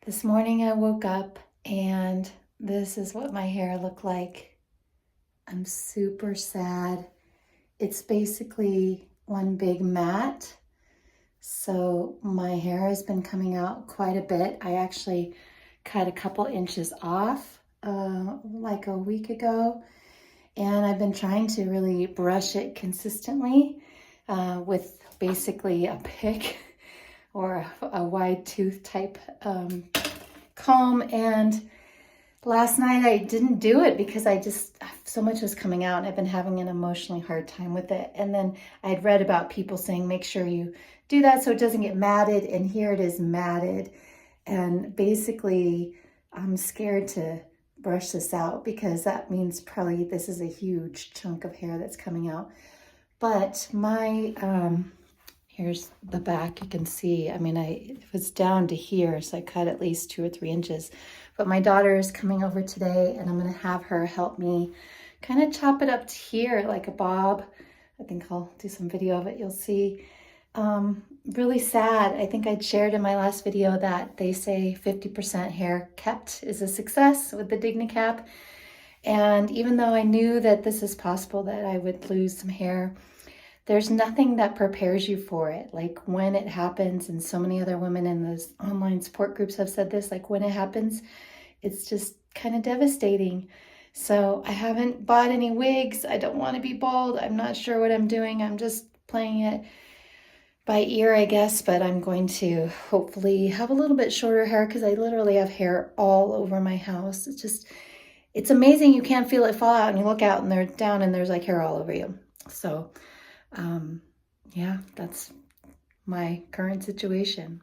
This morning I woke up and this is what my hair looked like. I'm super sad. It's basically one big mat. So my hair has been coming out quite a bit. I actually cut a couple inches off like a week ago. And I've been trying to really brush it consistently with basically a pick or a wide tooth type comb. And last night I didn't do it because so much was coming out and I've been having an emotionally hard time with it. And then I'd read about people saying, make sure you do that so it doesn't get matted. And here it is matted. And basically I'm scared to brush this out because that means probably this is a huge chunk of hair that's coming out. But here's the back, you can see, it was down to here, so I cut at least 2 or 3 inches. But my daughter is coming over today and I'm gonna have her help me kind of chop it up to here like a bob. I think I'll do some video of it, you'll see. Really sad. I think I'd shared in my last video that they say 50% hair kept is a success with the DigniCap. And even though I knew that this is possible, that I would lose some hair, there's nothing that prepares you for it. Like when it happens, and so many other women in those online support groups have said this, like when it happens, it's just kind of devastating. So I haven't bought any wigs. I don't want to be bald. I'm not sure what I'm doing. I'm just playing it by ear, I guess, but I'm going to hopefully have a little bit shorter hair because I literally have hair all over my house. It's amazing. You can't feel it fall out and you look out and they're down and there's like hair all over you. So yeah, that's my current situation.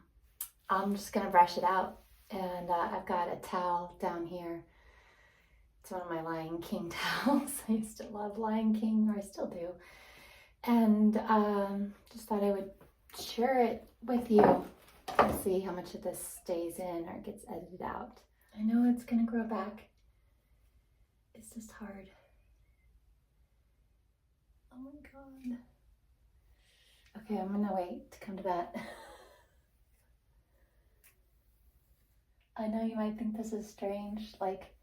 I'm just gonna brush it out, and I've got a towel down here. It's one of my Lion King towels. I used to love Lion King, or I still do. And just thought I would share it with you and see how much of this stays in or gets edited out. I know it's gonna grow back. It's just hard. Oh my God. Okay, I'm gonna wait to come to that. I know you might think this is strange, like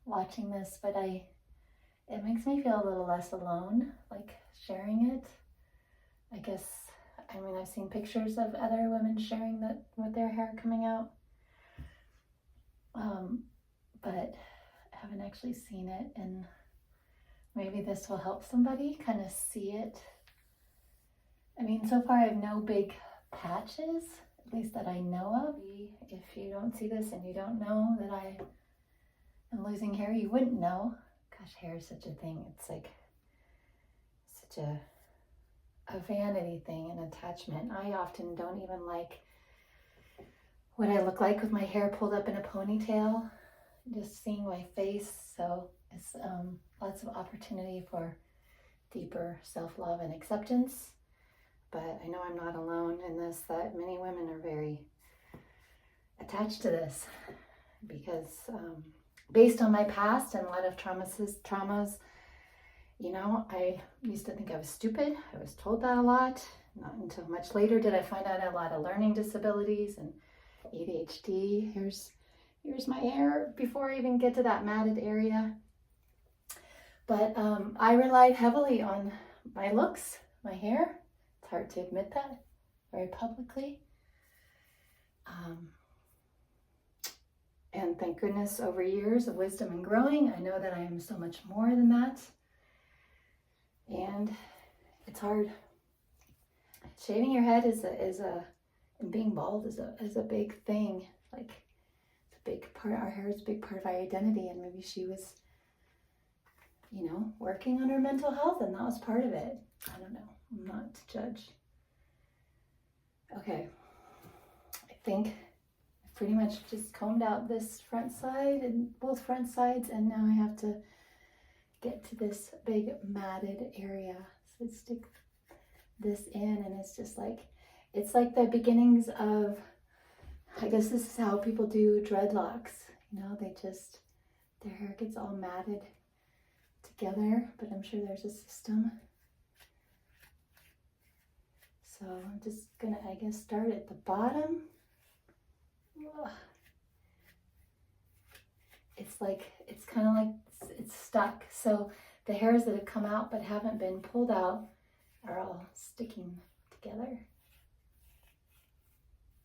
watching this, but it makes me feel a little less alone, like sharing it. I guess, I've seen pictures of other women sharing that with their hair coming out, but I haven't actually seen it, and maybe this will help somebody kind of see it. So far I have no big patches, at least that I know of. If you don't see this and you don't know that I am losing hair, you wouldn't know. Gosh, hair is such a thing. It's like such a vanity thing, an attachment. I often don't even like what I look like with my hair pulled up in a ponytail, just seeing my face. So it's lots of opportunity for deeper self-love and acceptance. But I know I'm not alone in this, that many women are very attached to this because based on my past and a lot of traumas, I used to think I was stupid. I was told that a lot. Not until much later did I find out I had a lot of learning disabilities and ADHD. Here's my hair before I even get to that matted area. But I relied heavily on my looks, my hair. It's hard to admit that very publicly. And thank goodness over years of wisdom and growing, I know that I am so much more than that. And it's hard. Shaving your head and being bald is a big thing. Like it's a big part, our hair is a big part of our identity, and maybe she was, working on her mental health and that was part of it. I don't know. I'm not to judge. Okay. I think I've pretty much just combed out this front side and both front sides, and now I have to get to this big matted area. So stick this in, and it's like the beginnings of, I guess this is how people do dreadlocks. Their hair gets all matted together, but I'm sure there's a system. So I'm just gonna, I guess, start at the bottom. Ugh. it's like, it's kind of like it's stuck. So the hairs that have come out but haven't been pulled out are all sticking together.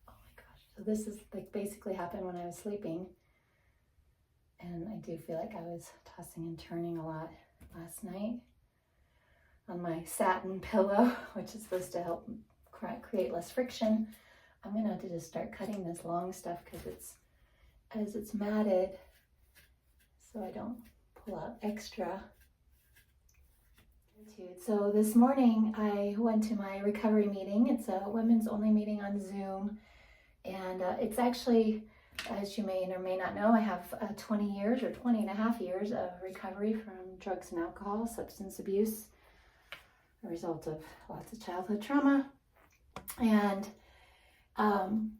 Oh my gosh. So this is like basically happened when I was sleeping. And I do feel like I was tossing and turning a lot last night on my satin pillow, which is supposed to help create less friction. I'm gonna have to just start cutting this long stuff because it's matted, so I don't pull out extra. So this morning I went to my recovery meeting. It's a women's only meeting on Zoom, and it's actually, as you may or may not know, I have 20 years or 20 and a half years of recovery from drugs and alcohol, substance abuse, a result of lots of childhood trauma. And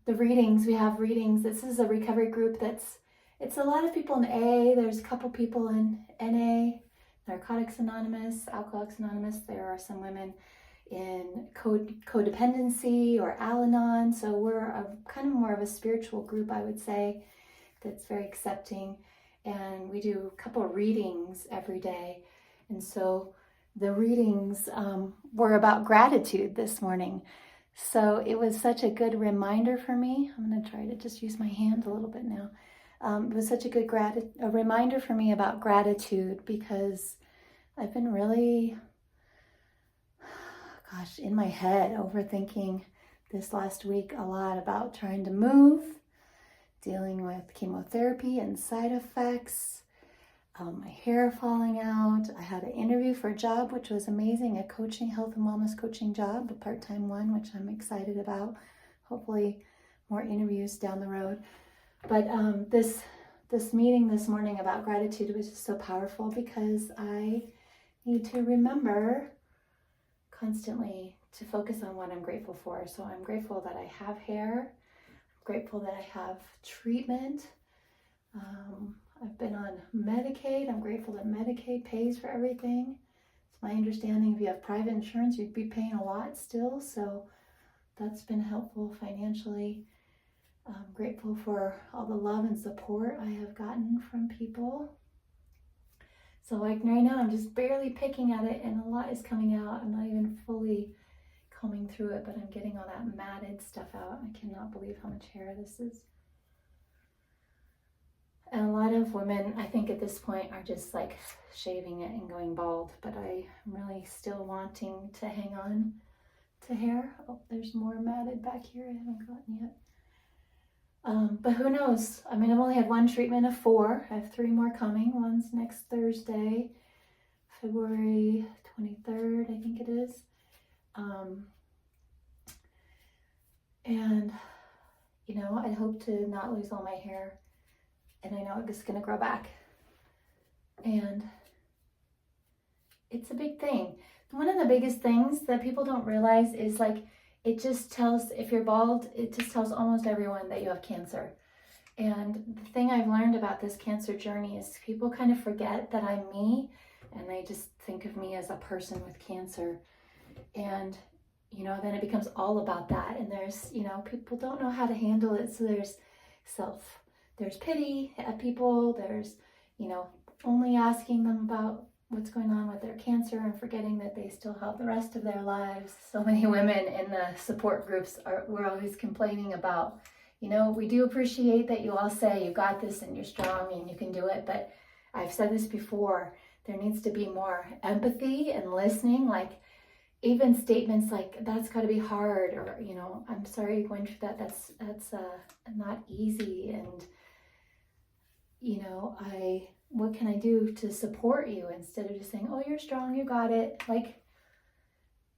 the readings, we have readings. This is a recovery group it's a lot of people in A, there's a couple people in NA, Narcotics Anonymous, Alcoholics Anonymous. There are some women in codependency or Al-Anon. So we're kind of more of a spiritual group, I would say, that's very accepting. And we do a couple of readings every day. And so the readings were about gratitude this morning. So it was such a good reminder for me. I'm going to try to just use my hand a little bit now. It was such a good reminder for me about gratitude, because I've been really, in my head, overthinking this last week a lot about trying to move, dealing with chemotherapy and side effects, my hair falling out. I had an interview for a job, which was amazing, a coaching, health and wellness coaching job, a part-time one, which I'm excited about. Hopefully more interviews down the road. But this meeting this morning about gratitude was just so powerful, because I need to remember constantly to focus on what I'm grateful for. So I'm grateful that I have hair. I'm grateful that I have treatment. I've been on Medicaid. I'm grateful that Medicaid pays for everything. It's my understanding if you have private insurance, you'd be paying a lot still. So that's been helpful financially. I'm grateful for all the love and support I have gotten from people. So like right now, I'm just barely picking at it and a lot is coming out. I'm not even fully combing through it, but I'm getting all that matted stuff out. I cannot believe how much hair this is. And a lot of women, I think at this point, are just like shaving it and going bald, but I'm really still wanting to hang on to hair. Oh, there's more matted back here I haven't gotten yet. But who knows? I mean, I've only had one treatment of 4. I have 3 more coming. One's next Thursday, February 23rd, I think it is. And, you know, I hope to not lose all my hair. And I know it's going to grow back. And it's a big thing. One of the biggest things that people don't realize is like, it just tells, if you're bald, it just tells almost everyone that you have cancer. And the thing I've learned about this cancer journey is people kind of forget that I'm me, and they just think of me as a person with cancer. And, you know, then it becomes all about that. And there's, you know, people don't know how to handle it. So there's pity at people. There's, you know, only asking them about what's going on with their cancer and forgetting that they still have the rest of their lives. So many women in the support groups we're always complaining about, you know, we do appreciate that you all say you got this and you're strong and you can do it. But I've said this before, there needs to be more empathy and listening, like even statements like, that's got to be hard, or, you know, I'm sorry you're going through that. That's not easy. And, you know, what can I do to support you, instead of just saying, oh, you're strong, you got it. Like,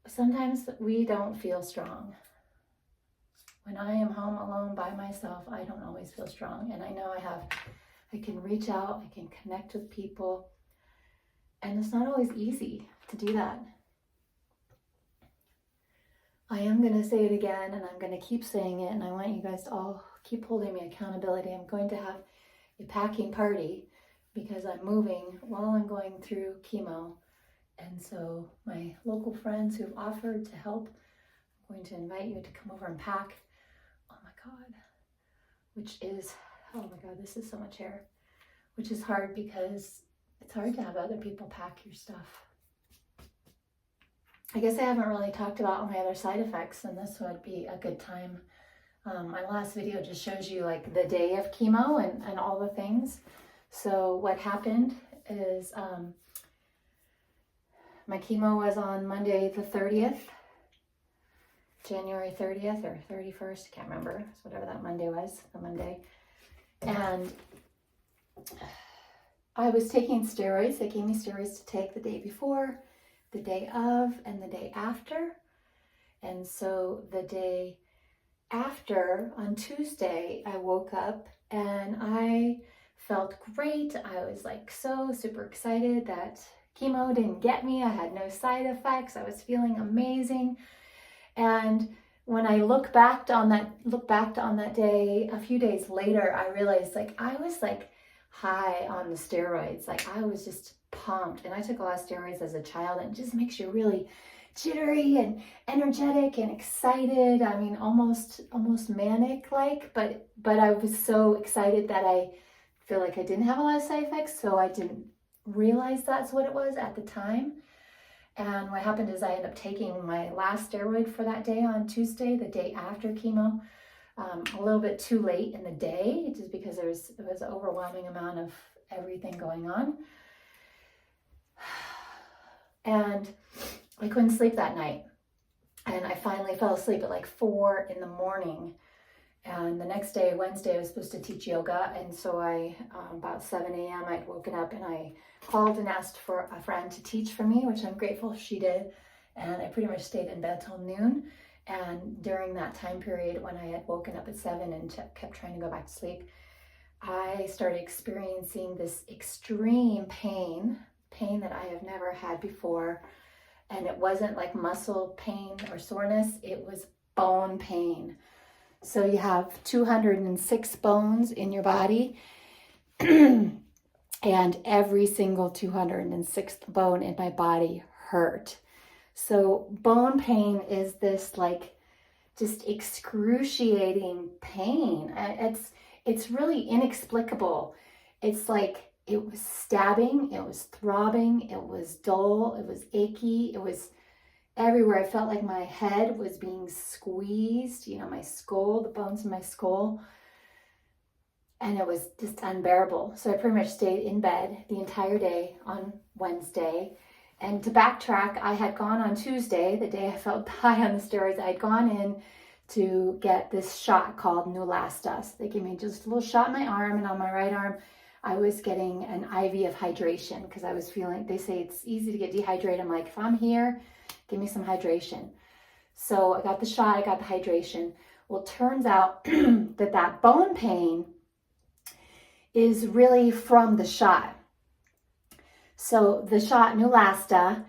sometimes we don't feel strong. When I am home alone by myself, I don't always feel strong. And I know I can reach out, I can connect with people. And it's not always easy to do that. I am going to say it again, and I'm going to keep saying it. And I want you guys to all keep holding me accountability. I'm going to have a packing party, because I'm moving while I'm going through chemo. And so my local friends who've offered to help, I'm going to invite you to come over and pack. Oh my God, this is so much hair. which is hard because it's hard to have other people pack your stuff. I guess I haven't really talked about my other side effects, and this would be a good time. My last video just shows you like the day of chemo and all the things. So what happened is my chemo was on Monday the 30th, January 30th or 31st, I can't remember. It's whatever that Monday was, the Monday. And I was taking steroids. They gave me steroids to take the day before, the day of, and the day after. And so the day after, on Tuesday, I woke up and I felt great. I was like so super excited that chemo didn't get me. I had no side effects. I was feeling amazing. And when I look back on that day, a few days later, I realized like I was like high on the steroids. Like I was just pumped, and I took a lot of steroids as a child, and it just makes you really jittery and energetic and excited. I mean, almost manic like, but I was so excited that I feel like I didn't have a lot of side effects, so I didn't realize that's what it was at the time. And what happened is I ended up taking my last steroid for that day on Tuesday, the day after chemo, a little bit too late in the day, just because it was an overwhelming amount of everything going on. And I couldn't sleep that night. And I finally fell asleep at like 4 in the morning. And the next day, Wednesday, I was supposed to teach yoga. And so about 7 a.m., I'd woken up and I called and asked for a friend to teach for me, which I'm grateful she did. And I pretty much stayed in bed till noon. And during that time period, when I had woken up at 7 and kept trying to go back to sleep, I started experiencing this extreme pain that I have never had before. And it wasn't like muscle pain or soreness, it was bone pain. So you have 206 bones in your body, and every single 206th bone in my body hurt. So bone pain is this like just excruciating pain. It's really inexplicable. It's like it was stabbing, it was throbbing, it was dull, it was achy, it was everywhere. I felt like my head was being squeezed, my skull, the bones in my skull. And it was just unbearable. So I pretty much stayed in bed the entire day on Wednesday. And to backtrack, I had gone on Tuesday, the day I felt high on the steroids, I had gone in to get this shot called Neulasta. So they gave me just a little shot in my arm, and on my right arm, I was getting an IV of hydration because I was feeling, they say it's easy to get dehydrated. I'm like, if I'm here, give me some hydration. So I got the shot, I got the hydration. Well, it turns out that bone pain is really from the shot. So the shot Neulasta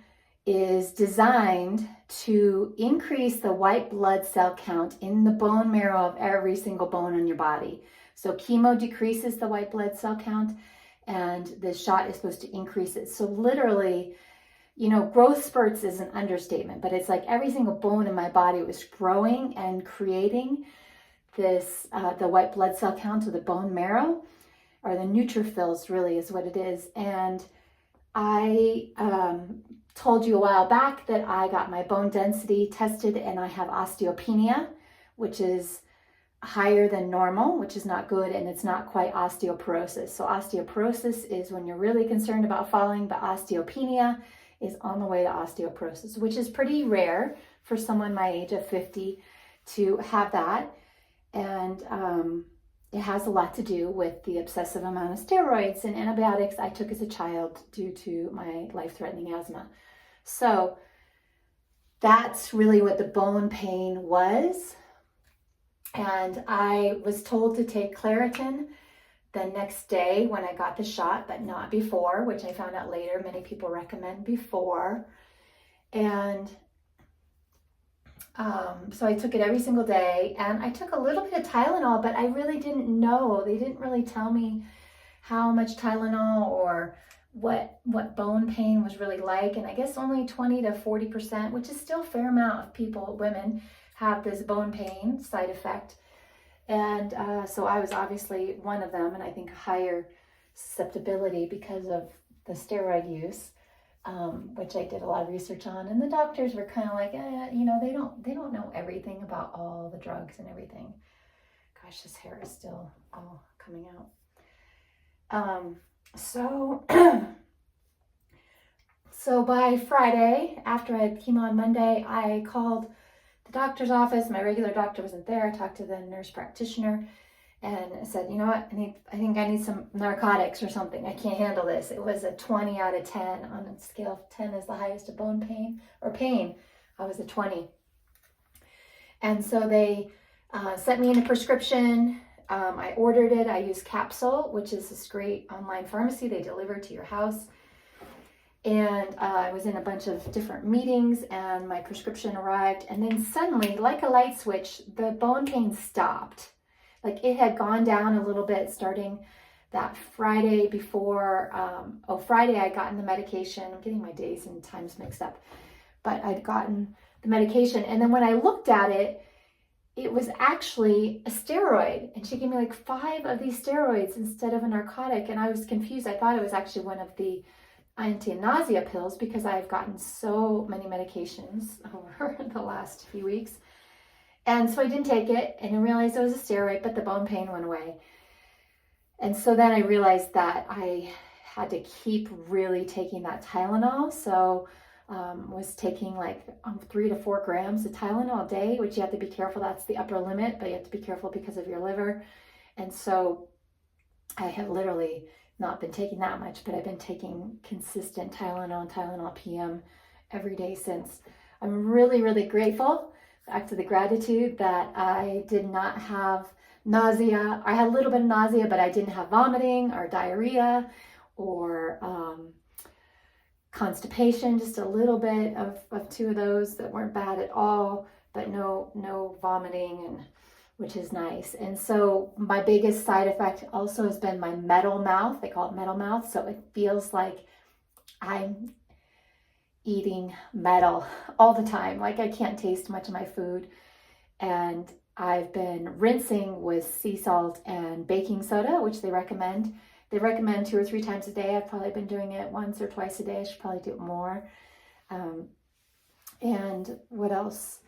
is designed to increase the white blood cell count in the bone marrow of every single bone in your body. So chemo decreases the white blood cell count, and the shot is supposed to increase it. So literally, growth spurts is an understatement, but it's like every single bone in my body was growing and creating this, the white blood cell count of the bone marrow, or the neutrophils really is what it is. And I told you a while back that I got my bone density tested and I have osteopenia, which is higher than normal, which is not good, and it's not quite osteoporosis. So osteoporosis is when you're really concerned about falling, but osteopenia is on the way to osteoporosis, which is pretty rare for someone my age of 50 to have that. And it has a lot to do with the excessive amount of steroids and antibiotics I took as a child due to my life-threatening asthma. So that's really what the bone pain was. And I was told to take Claritin the next day when I got the shot, but not before, which I found out later. Many people recommend before. And so I took it every single day, and I took a little bit of Tylenol, but I really didn't know. They didn't really tell me how much Tylenol or what bone pain was really like. And I guess only 20 to 40%, which is still a fair amount of people, women, have this bone pain side effect. And so I was obviously one of them, and I think a higher susceptibility because of the steroid use, which I did a lot of research on. And the doctors were kind of like, you know, they don't know everything about all the drugs and everything. Gosh, this hair is still all coming out. So by Friday, after I had chemo on Monday, I called the doctor's office. My regular doctor wasn't there. I talked to the nurse practitioner and I said, you know what, I think I need some narcotics or something. I can't handle this. It was a 20 out of 10 on a scale of 10 is the highest of bone pain or pain. I was a 20. And so they sent me in a prescription. I ordered it. I used Capsule, which is this great online pharmacy. They deliver to your house. And I was in a bunch of different meetings and my prescription arrived. And then suddenly, like a light switch, the bone pain stopped. Like it had gone down a little bit starting that Friday before. Friday I'd gotten the medication. I'm getting my days and times mixed up. But I'd gotten the medication. And then when I looked at it, it was actually a steroid. And she gave me like 5 of these steroids instead of a narcotic. And I was confused. I thought it was actually one of the anti-nausea pills because I've gotten so many medications over the last few weeks. And so I didn't take it and I realized it was a steroid, but the bone pain went away. And so then I realized that I had to keep really taking that Tylenol. So was taking like 3 to 4 grams of Tylenol a day, which you have to be careful. That's the upper limit, but you have to be careful because of your liver. And so I have literally not been taking that much, but I've been taking consistent Tylenol and Tylenol PM every day since. I'm really, really grateful, back to the gratitude, that I did not have nausea. I had a little bit of nausea, but I didn't have vomiting or diarrhea or constipation, just a little bit of 2 of those that weren't bad at all, but no vomiting, and which is nice. And so my biggest side effect also has been my metal mouth. They call it metal mouth. So it feels like I'm eating metal all the time. Like I can't taste much of my food. And I've been rinsing with sea salt and baking soda, which they recommend. They recommend 2 or 3 times a day. I've probably been doing it once or twice a day. I should probably do it more. And what else?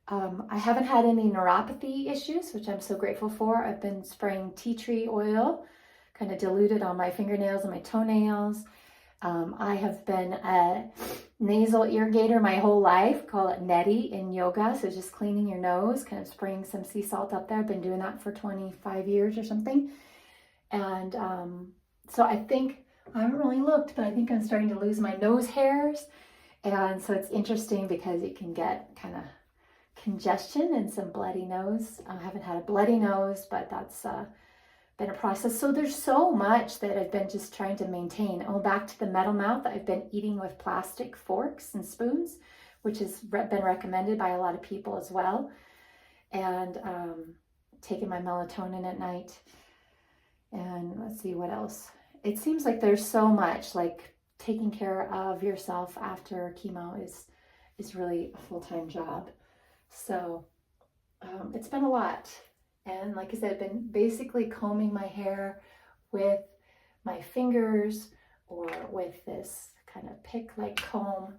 I haven't had any neuropathy issues, which I'm so grateful for. I've been spraying tea tree oil, kind of diluted on my fingernails and my toenails. I have been a nasal irrigator my whole life, call it neti in yoga. So just cleaning your nose, kind of spraying some sea salt up there. I've been doing that for 25 years or something. And so I think, I haven't really looked, but I think I'm starting to lose my nose hairs. And so it's interesting because you can get kind of congestion and some bloody nose. I haven't had a bloody nose, but that's been a process. So there's so much that I've been just trying to maintain. Oh, back to the metal mouth. I've been eating with plastic forks and spoons, which has been recommended by a lot of people as well. And taking my melatonin at night. And let's see what else. It seems like there's so much, like taking care of yourself after chemo is really a full-time job. So it's been a lot. And like I said, I've been basically combing my hair with my fingers or with this kind of pick-like comb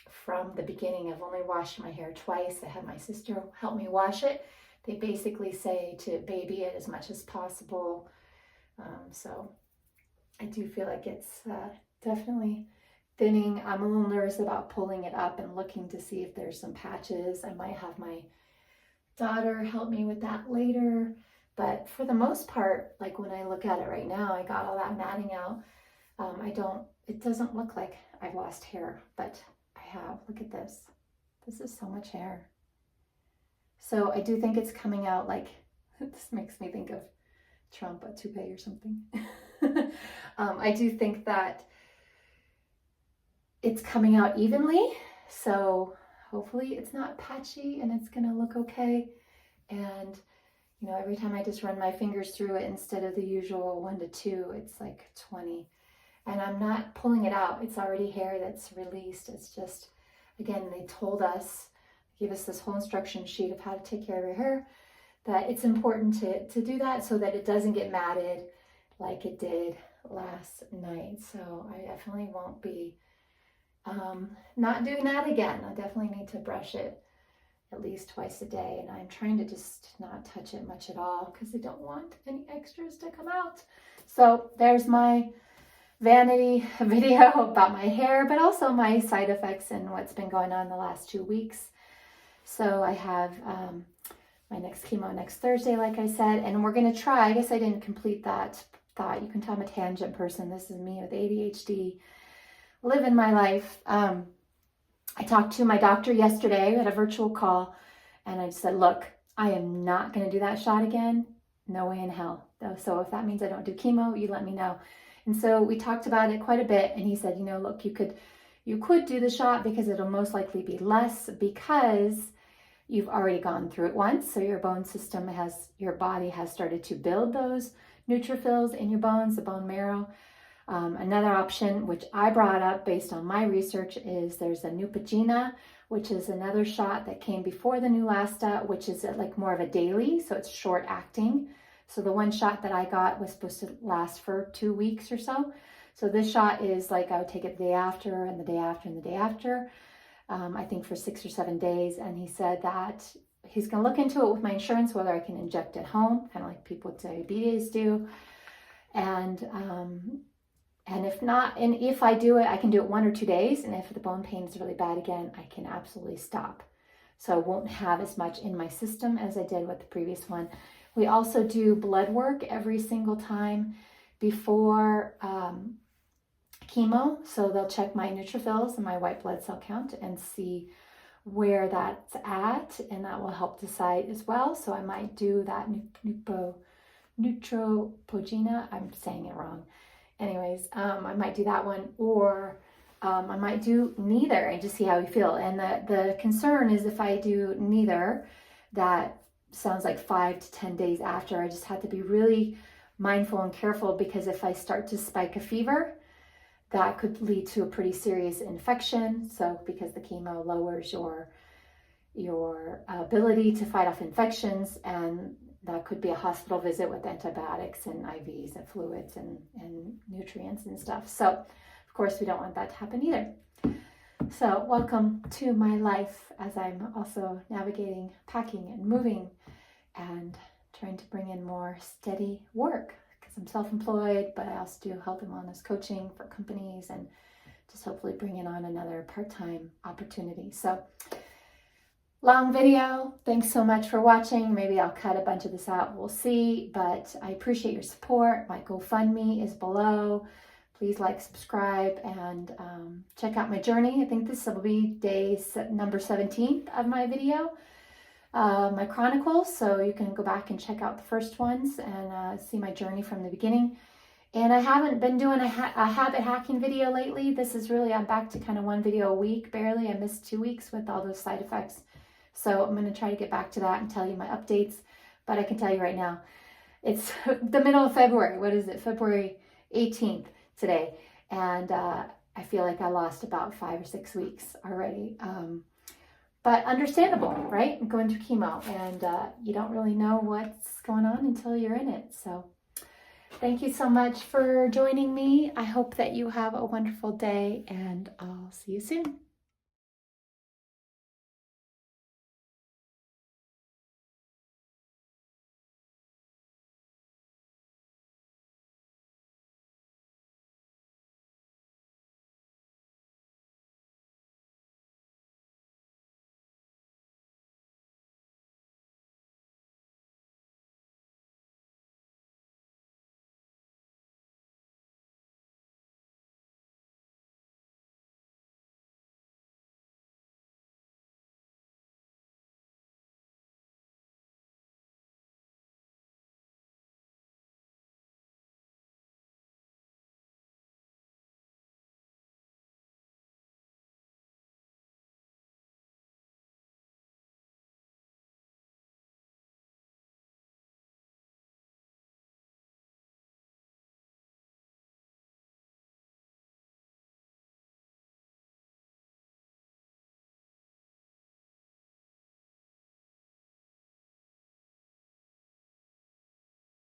from the beginning. I've only washed my hair twice. I had my sister help me wash it. They basically say to baby it as much as possible. So I do feel like it's definitely thinning. I'm a little nervous about pulling it up and looking to see if there's some patches. I might have my daughter help me with that later. But for the most part, like when I look at it right now, I got all that matting out. It doesn't look like I've lost hair, but I have. Look at this. This is so much hair. So I do think it's coming out like, this makes me think of Trump, a toupee or something. I do think that it's coming out evenly. So hopefully it's not patchy and it's gonna look okay. And you know, every time I just run my fingers through it, instead of the usual 1 to 2, it's like 20. And I'm not pulling it out. It's already hair that's released. It's just, again, they told us, gave us this whole instruction sheet of how to take care of your hair, that it's important to do that so that it doesn't get matted like it did last night. So I definitely won't be not doing that again. I definitely need to brush it at least twice a day, and I'm trying to just not touch it much at all because I don't want any extras to come out. So there's my vanity video about my hair, but also my side effects and what's been going on the last 2 weeks. So I have my next chemo next Thursday, like I said, and we're going to try, I guess I didn't complete that thought. You can tell I'm a tangent person. This is me with ADHD, living my life. I talked to my doctor yesterday. We had a virtual call, and I just said, look, I am not going to do that shot again. No way in hell. So if that means I don't do chemo, you let me know. And so we talked about it quite a bit, and he said, look, you could do the shot because it'll most likely be less because you've already gone through it once. So your your body has started to build those neutrophils in your bones, the bone marrow. Another option, which I brought up based on my research, is there's a Neutrogena, which is another shot that came before the Neulasta, which is like more of a daily, so it's short acting. So the one shot that I got was supposed to last for 2 weeks or so. So this shot is like I would take it the day after and the day after and the day after, I think for 6 or 7 days. And he said that he's going to look into it with my insurance, whether I can inject at home, kind of like people with diabetes do. And if not, and if I do it, I can do it 1 or 2 days. And if the bone pain is really bad again, I can absolutely stop. So I won't have as much in my system as I did with the previous one. We also do blood work every single time before chemo. So they'll check my neutrophils and my white blood cell count and see where that's at. And that will help decide as well. So I might do that Neutrogena. I'm saying it wrong. Anyways, I might do that one, or I might do neither and just see how we feel. And the concern is if I do neither, that sounds like 5 to 10 days after. I just have to be really mindful and careful, because if I start to spike a fever, that could lead to a pretty serious infection. So because the chemo lowers your ability to fight off infections, and that could be a hospital visit with antibiotics and IVs and fluids and nutrients and stuff. So, of course, we don't want that to happen either. So, welcome to my life as I'm also navigating packing and moving and trying to bring in more steady work, because I'm self-employed, but I also do health and wellness coaching for companies and just hopefully bringing on another part-time opportunity. So, long video. Thanks so much for watching. Maybe I'll cut a bunch of this out. We'll see. But I appreciate your support. My GoFundMe is below. Please like, subscribe, and check out my journey. I think this will be number 17 of my video, my chronicles. So you can go back and check out the first ones and see my journey from the beginning. And I haven't been doing a habit hacking video lately. This is really, I'm back to kind of 1 video a week, barely. I missed 2 weeks with all those side effects. So I'm going to try to get back to that and tell you my updates. But I can tell you right now, it's the middle of February. What is it? February 18th today. And I feel like I lost about 5 or 6 weeks already. But understandable, right? I'm going through chemo, and you don't really know what's going on until you're in it. So thank you so much for joining me. I hope that you have a wonderful day, and I'll see you soon.